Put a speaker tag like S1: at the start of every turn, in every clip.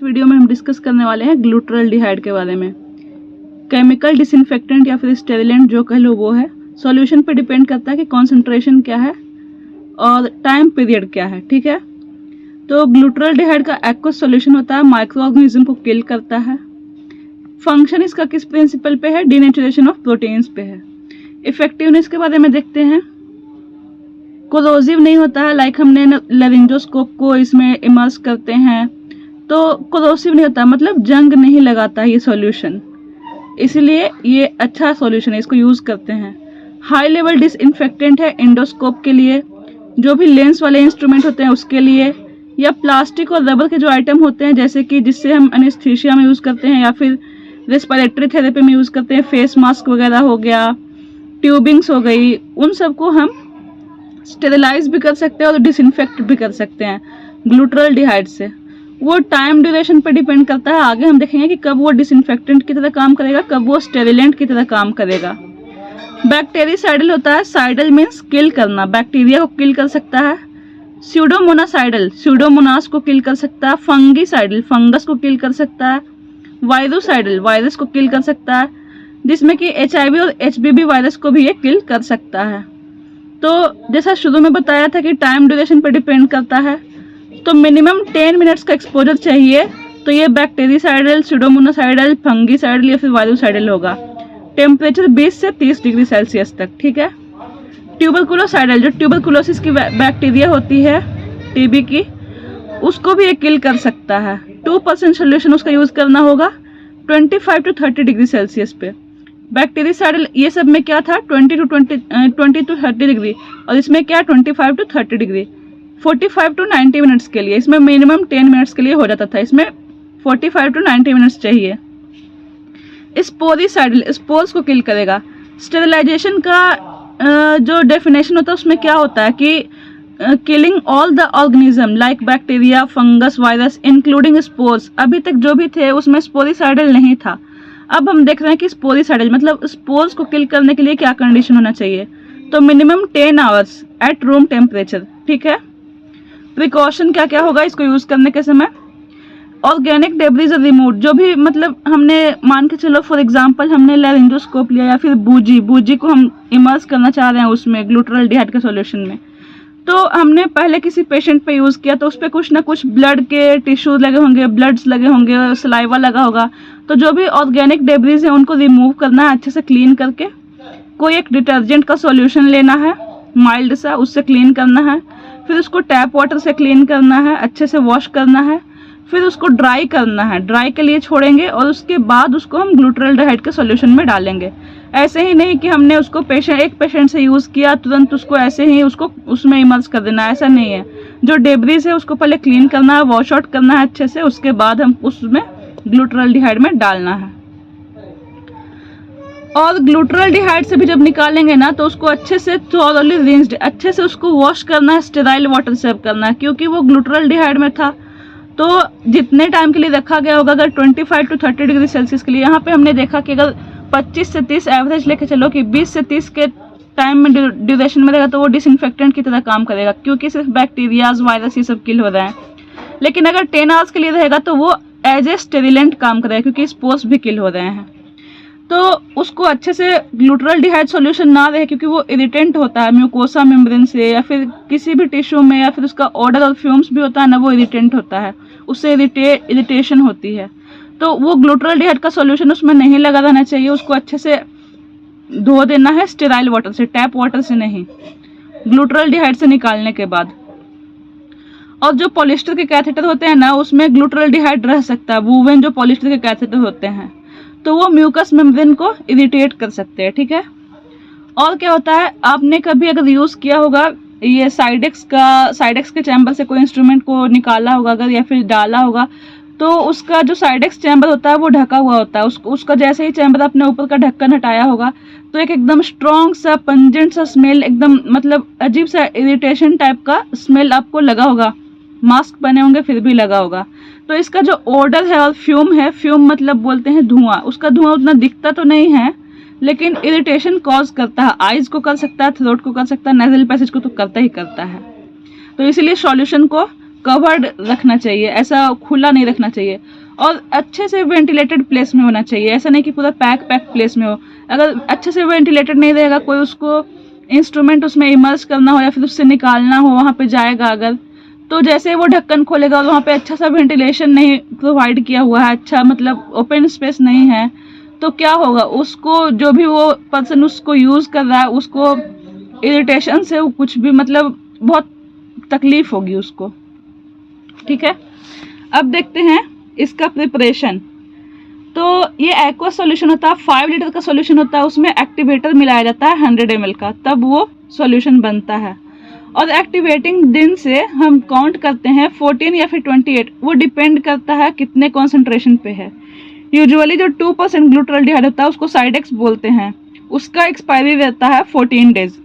S1: Video में हम discuss करने वाले हैं ग्लूटरल्डिहाइड के बारे में। केमिकल डिसइंफेक्टेंट या फिर स्टेरिलेंट जो कह लो वो है। सॉल्यूशन पे डिपेंड करता है कि कॉन्सेंट्रेशन क्या है और टाइम पीरियड क्या है, ठीक है। तो ग्लूटरल्डिहाइड का एक्वस सॉल्यूशन होता है, माइक्रो ऑर्गेनिज्म को किल करता है। फंक्शन इसका किस प्रिंसिपल पे है? डीनेचुरेशन ऑफ प्रोटीन्स पे है। इफेक्टिवनेस के बारे में देखते हैं। कोरोसिव नहीं होता है, लाइक हमने लैरिंजोस्कोप को इसमें इमर्स करते हैं तो कोरोसिव नहीं होता, मतलब जंग नहीं लगाता ये सॉल्यूशन, इसलिए ये अच्छा सॉल्यूशन है, इसको यूज करते हैं। हाई लेवल डिसइंफेक्टेंट है एंडोस्कोप के लिए, जो भी लेंस वाले इंस्ट्रूमेंट होते हैं उसके लिए, या प्लास्टिक और रबर के जो आइटम होते हैं जैसे कि जिससे हम एनेस्थीसिया में यूज करते हैं या फिर रेस्पिरेटरी थेरेपी में यूज करते हैं, फेस मास्क वगैरह हो गया, ट्यूबिंग्स हो गई, उन सबको हम स्टेरिलाइज भी कर सकते हैं और डिसइंफेक्ट भी कर सकते हैं ग्लूटरल्डिहाइड से। वो टाइम ड्यूरेशन पर डिपेंड करता है, आगे हम देखेंगे कि कब वो डिसइंफेक्टेंट की तरह काम करेगा, कब वो स्टेरिलेंट की तरह काम करेगा। बैक्टीरियासाइडल होता है, साइडल मीन्स किल करना, बैक्टीरिया को किल कर सकता है। स्यूडोमोनासाइडल, स्यूडोमोनास को किल कर सकता है। फंगीसाइडल, फंगस को किल कर सकता है। वायरोसाइडल, वायरस को किल कर सकता है, जिसमें कि HIV और HBV वायरस को भी ये किल कर सकता है। तो जैसा शुरू में बताया था कि टाइम ड्यूरेशन पर डिपेंड करता है, तो मिनिमम 10 मिनट्स का एक्सपोजर चाहिए, तो ये बैक्टीरियासाइडल, स्यूडोमोनासाइडल, फंगीसाइडल या फिर वायरोसाइडल होगा। टेम्परेचर 20 से 30 डिग्री सेल्सियस तक, ठीक है। ट्यूबरकुलोसाइडल, जो ट्यूबरकुलोसिस की बैक्टीरिया होती है, TB की, उसको भी ये किल कर सकता है। 2% सोल्यूशन उसका यूज करना होगा 25 to 30 डिग्री सेल्सियस पे। बैक्टीरियासाइडल ये सब में क्या था 20 to 30 डिग्री, और इसमें क्या 25 to 30 डिग्री, 45 to 90 मिनट्स के लिए। इसमें मिनिमम 10 मिनट्स के लिए हो जाता था, इसमें 45 to 90 मिनट्स चाहिए। स्पोरिसाइडल स्पोर्स को किल करेगा। स्टेरिलाइजेशन का जो डेफिनेशन होता है उसमें क्या होता है कि killing all the organism like bacteria, fungus, virus including spores. अभी तक जो भी थे उसमें स्पोरिसाइडल नहीं था, अब हम देख रहे हैं कि स्पोरिसाइडल मतलब स्पोर्स को किल करने के लिए क्या कंडीशन होना चाहिए, तो minimum 10 hours at room temperature, ठीक है। प्रिकॉशन क्या क्या होगा इसको यूज करने के समय? ऑर्गेनिक डेब्रिज रिमूव, जो भी मतलब हमने मान के चलो फॉर एग्जांपल हमने लैरिंजोस्कोप लिया या फिर बूजी को हम इमर्स करना चाह रहे हैं उसमें ग्लूटरल्डिहाइड के सॉल्यूशन में, तो हमने पहले किसी पेशेंट पे यूज किया तो उस पर कुछ ना कुछ ब्लड के टिश्यूज लगे होंगे, ब्लड्स लगे होंगे, सलाइवा लगा होगा, तो जो भी ऑर्गेनिक डेब्रिज है उनको रिमूव करना है अच्छे से क्लीन करके। कोई एक डिटर्जेंट का सॉल्यूशन लेना है माइल्ड सा, उससे क्लीन करना है, फिर उसको टैप वाटर से क्लीन करना है, अच्छे से वॉश करना है, फिर उसको ड्राई करना है, ड्राई के लिए छोड़ेंगे और उसके बाद उसको हम ग्लूटरल्डिहाइड के सॉल्यूशन में डालेंगे। ऐसे ही नहीं कि हमने उसको एक पेशेंट से यूज़ किया तुरंत उसको ऐसे ही उसको उसमें इमर्स कर देना, ऐसा नहीं है। जो डेब्रिज है उसको पहले क्लीन करना है, वॉश आउट करना है अच्छे से, उसके बाद हम उसमें ग्लूटरल्डिहाइड में डालना है। और ग्लूटरल्डिहाइड से भी जब निकालेंगे ना तो उसको अच्छे से थॉरली रिंस्ड, अच्छे से उसको वॉश करना है, स्टेराइल वाटर से करना है, क्योंकि वो ग्लूटरल्डिहाइड में था तो जितने टाइम के लिए रखा गया होगा, अगर 25 to 30 डिग्री सेल्सियस के लिए, यहाँ पे हमने देखा कि अगर 25 से 30 एवरेज लेके चलो कि 20 से 30 के टाइम में ड्यूरेशन में रहेगा तो वो डिसइंफेक्टेंट की तरह काम करेगा, क्योंकि सिर्फ बैक्टीरियाज, वायरस ये सब किल हो रहे हैं। लेकिन अगर 10 आवर्स के लिए रहेगा तो वो एज ए स्टेरिलेंट काम करेगा, क्योंकि स्पोर्स भी किल हो रहे हैं। तो उसको अच्छे से ग्लूटरल्डिहाइड सॉल्यूशन ना रहे, क्योंकि वो इरिटेंट होता है म्यूकोसा मेम्ब्रेन से या फिर किसी भी टिश्यू में, या फिर उसका ऑर्डर और फ्यूम्स भी होता है ना, वो इरिटेंट होता है, उससे इरिटेशन होती है। तो वो ग्लूटरल्डिहाइड का सॉल्यूशन उसमें नहीं लगा रहना चाहिए, उसको अच्छे से धो देना है स्टेराइल वाटर से, टैप वाटर से नहीं, ग्लूटरल्डिहाइड से निकालने के बाद। और जो पॉलिस्टर के कैथेटर होते हैं ना उसमें ग्लूटरल्डिहाइड रह सकता है, वूवेन जो पॉलिस्टर के कैथेटर होते हैं, तो वो म्यूकस मेम्ब्रेन को इरिटेट कर सकते हैं, ठीक है। और क्या होता है, आपने कभी अगर यूज़ किया होगा ये साइडेक्स के चैम्बर से कोई इंस्ट्रूमेंट को निकाला होगा अगर या फिर डाला होगा, तो उसका जो साइडेक्स चैम्बर होता है वो ढका हुआ होता है, उसका जैसे ही चैम्बर अपने ऊपर का ढक्कन हटाया होगा तो एक एकदम स्ट्रॉन्ग सा पंजेंट सा स्मेल, एकदम मतलब अजीब सा इरिटेशन टाइप का स्मेल आपको लगा होगा, मास्क पहने होंगे फिर भी लगा होगा। तो इसका जो ऑर्डर है और फ्यूम है, फ्यूम मतलब बोलते हैं धुआं, उसका धुआं उतना दिखता तो नहीं है लेकिन इरिटेशन कॉज करता है, आइज को कर सकता है, थ्रोट को कर सकता है, नेजल पैसेज को तो करता ही करता है। तो इसीलिए सॉल्यूशन को कवर्ड रखना चाहिए, ऐसा खुला नहीं रखना चाहिए, और अच्छे से वेंटिलेटेड प्लेस में होना चाहिए। ऐसा नहीं कि पूरा पैक प्लेस में हो। अगर अच्छे से वेंटिलेटेड नहीं रहेगा, कोई उसको इंस्ट्रूमेंट उसमें इमर्स करना हो या फिर उससे निकालना हो, वहाँ पे जाएगा अगर, तो जैसे वो ढक्कन खोलेगा और वहाँ पे अच्छा सा वेंटिलेशन नहीं प्रोवाइड किया हुआ है, अच्छा मतलब ओपन स्पेस नहीं है, तो क्या होगा, उसको जो भी वो पर्सन उसको यूज़ कर रहा है उसको इरिटेशन से कुछ भी मतलब बहुत तकलीफ होगी उसको। ठीक है, अब देखते हैं इसका प्रिपरेशन। तो ये एक्वा सॉल्यूशन होता है, 5 लीटर का सॉल्यूशन होता है, उसमें एक्टिवेटर मिलाया जाता है 100 ml का, तब वो सॉल्यूशन बनता है। और एक्टिवेटिंग दिन से हम काउंट करते हैं 14 या फिर 28, वो डिपेंड करता है कितने कॉन्सेंट्रेशन पे है। यूजुअली जो 2% ग्लूटाल्डिहाइड होता है उसको साइडेक्स बोलते हैं, उसका एक्सपायरी रहता है 14 डेज।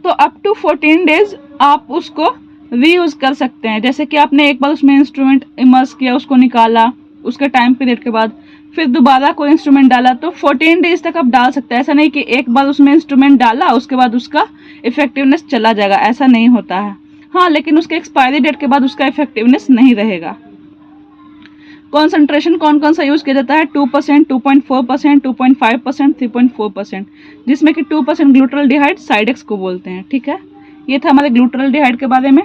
S1: तो अप टू 14 डेज आप उसको रीयूज कर सकते हैं। जैसे कि आपने एक बार उसमें इंस्ट्रूमेंट इमर्स किया, उसको निकाला, उसके टाइम पीरियड के बाद फिर दोबारा कोई इंस्ट्रूमेंट डाला, तो 14 डेज तक आप डाल सकते हैं। ऐसा नहीं कि एक बार उसमें इंस्ट्रूमेंट डाला उसके बाद उसका इफेक्टिवनेस चला जाएगा, ऐसा नहीं होता है। हाँ, लेकिन उसके एक्सपायरी डेट के बाद उसका इफेक्टिवनेस नहीं रहेगा। कॉन्सेंट्रेशन कौन कौन सा यूज़ किया जाता है? 2%, 2.4%, 2.5%, 3.4%, जिसमें कि 2% ग्लूटाल्डिहाइड साइडेक्स को बोलते हैं। ठीक है, ये था हमारे ग्लूटाल्डिहाइड के बारे में।